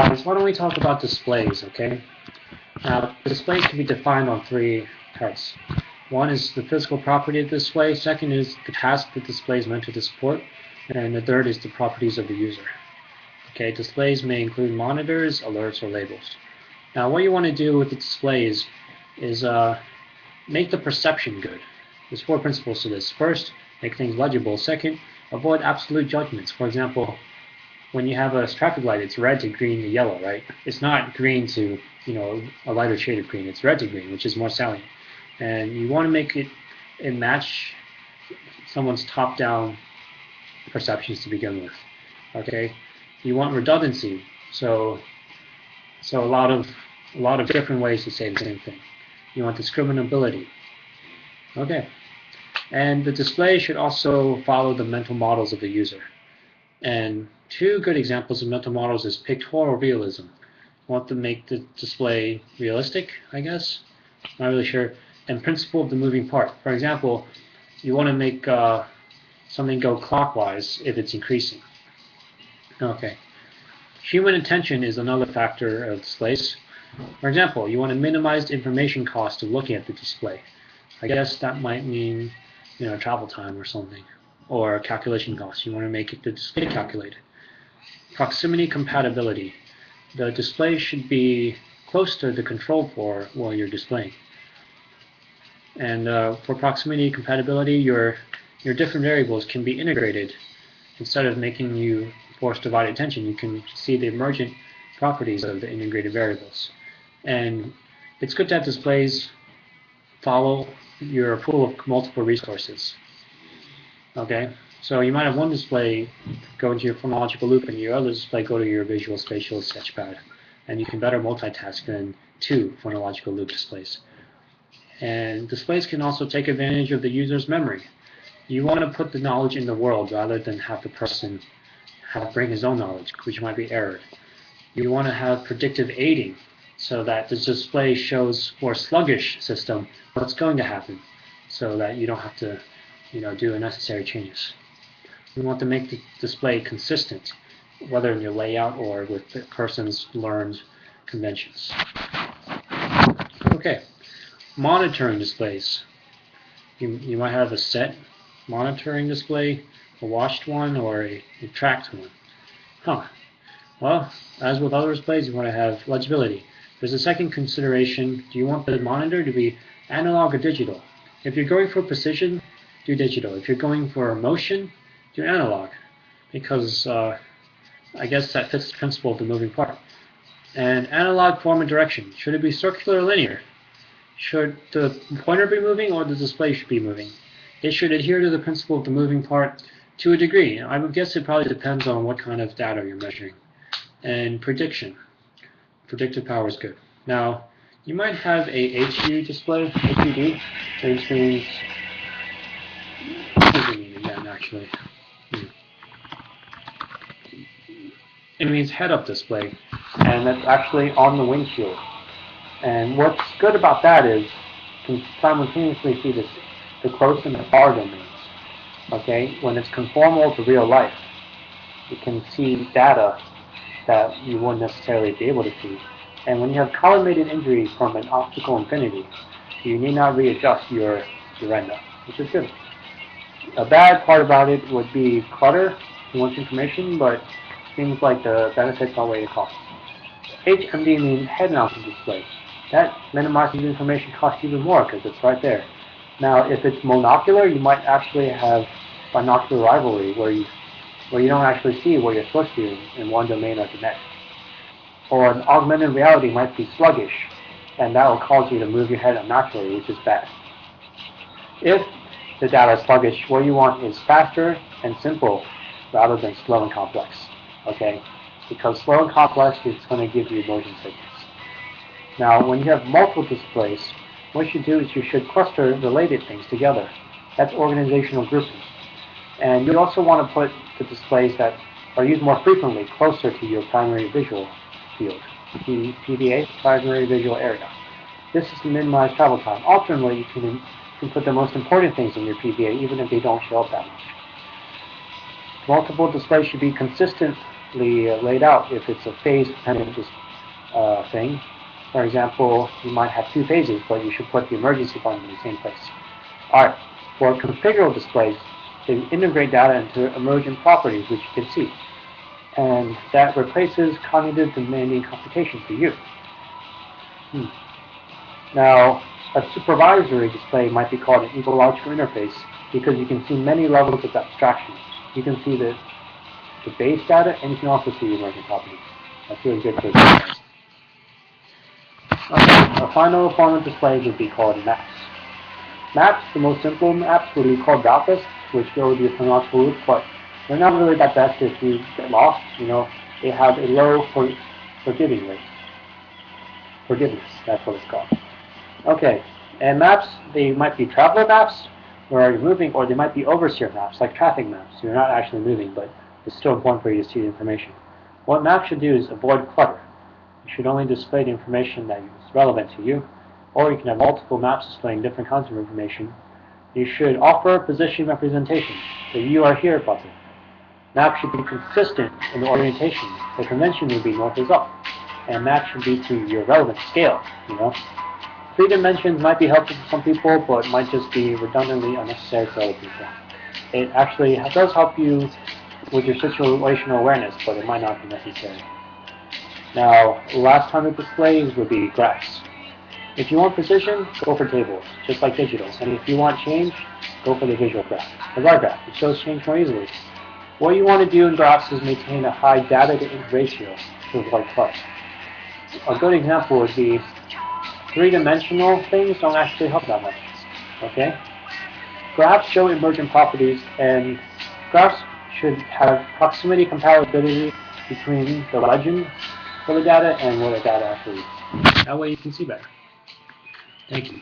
guys, why don't we talk about displays, okay? Now, displays can be defined on three types. One is the physical property of the display, second is the task the display is meant to support, and the third is the properties of the user. Okay, displays may include monitors, alerts, or labels. Now, what you want to do with the displays is make the perception good. There's four principles to this. First, make things legible. Second, avoid absolute judgments. For example, when you have a traffic light, it's red to green to yellow, right? It's not green to, a lighter shade of green. It's red to green, which is more salient. And you want to make it match someone's top-down perceptions to begin with. Okay, you want redundancy, so a lot of different ways to say the same thing. You want discriminability. Okay, and the display should also follow the mental models of the user. And two good examples of mental models is pictorial realism. You want to make the display realistic, I guess. Not really sure. And principle of the moving part. For example, you want to make something go clockwise if it's increasing. Okay. Human attention is another factor of displays. For example, you want to minimize the information cost of looking at the display. I guess that might mean, travel time or something, or calculation costs. You want to make the display calculated. Proximity compatibility. The display should be close to the control port while you're displaying. And for proximity compatibility, your different variables can be integrated. Instead of making you force divided attention, you can see the emergent properties of the integrated variables. And it's good to have displays follow your pool of multiple resources. Okay, so you might have one display go into your phonological loop and your other display go to your visual spatial sketchpad. And you can better multitask than two phonological loop displays. And displays can also take advantage of the user's memory. You want to put the knowledge in the world rather than have the person bring his own knowledge, which might be errored. You want to have predictive aiding so that the display shows for a sluggish system what's going to happen so that you don't have to do unnecessary changes. You want to make the display consistent, whether in your layout or with the person's learned conventions. Okay. Monitoring displays. You might have a set monitoring display, a watched one, or a tracked one. Well, as with other displays, you want to have legibility. There's a second consideration. Do you want the monitor to be analog or digital? If you're going for precision, do digital. If you're going for motion, do analog. Because I guess that fits the principle of the moving part. And analog form and direction. Should it be circular or linear? Should the pointer be moving or the display should be moving? It should adhere to the principle of the moving part to a degree. I would guess it probably depends on what kind of data you're measuring. And prediction. Predictive power is good. Now, you might have a HUD display, HUD, which means, what does it mean again, actually? It means head-up display, and that's actually on the windshield. And what's good about that is you can simultaneously see the close and the far domains. Okay, when it's conformal to real life, you can see data that you wouldn't necessarily be able to see. And when you have collimated injury from an optical infinity, you need not readjust your retina, which is good. A bad part about it would be clutter, too much information, but it seems like the benefits outweigh the costs. HMD means head-mounted display. That minimizing the information costs even more because it's right there. Now, if it's monocular, you might actually have binocular rivalry where you don't actually see what you're supposed to do in one domain or the next. Or an augmented reality might be sluggish, and that will cause you to move your head unnaturally, which is bad. If the data is sluggish, what you want is faster and simple rather than slow and complex. Okay? Because slow and complex is going to give you motion sickness. Now, when you have multiple displays, what you should do is you should cluster related things together. That's organizational grouping. And you also want to put the displays that are used more frequently closer to your primary visual field, the PVA, primary visual area. This is to minimize travel time. Alternately, you can put the most important things in your PVA, even if they don't show up that much. Multiple displays should be consistent differently laid out if it's a phase-dependent thing. For example, you might have two phases, but you should put the emergency button in the same place. Alright, for configurable displays, they integrate data into emergent properties, which you can see. And that replaces cognitive demanding computation for you. Now, a supervisory display might be called an ecological interface because you can see many levels of abstraction. You can see the base data, and you can also see the emergent properties. That's really good for displays. Okay, a final form of display would be called maps. Maps, the most simple maps, would be called graphics, which go with the chronological loop, but they're not really that best if you get lost. They have a low forgiving rate. Forgiveness, that's what it's called. Okay, and maps, they might be traveler maps, where you're moving, or they might be overseer maps, like traffic maps. You're not actually moving, but it's still important for you to see the information. What maps should do is avoid clutter. You should only display the information that is relevant to you, or you can have multiple maps displaying different kinds of information. You should offer position representation, the "you are here" button. Maps should be consistent in the orientation. The convention would be north is up, and maps should be to your relevant scale. 3 dimensions might be helpful to some people, but might just be redundantly unnecessary for other people. It actually does help you with your situational awareness, but it might not be necessary. Now, the last kind of displays would be graphs. If you want precision, go for tables, just like digital. And if you want change, go for the visual graph. The bar graph, it shows change more easily. What you want to do in graphs is maintain a high data-to-int ratio to avoid clutter. A good example would be 3-dimensional things don't actually help that much. Okay? Graphs show emergent properties, and graphs should have proximity compatibility between the legend for the data and what the data actually is. That way you can see better. Thank you.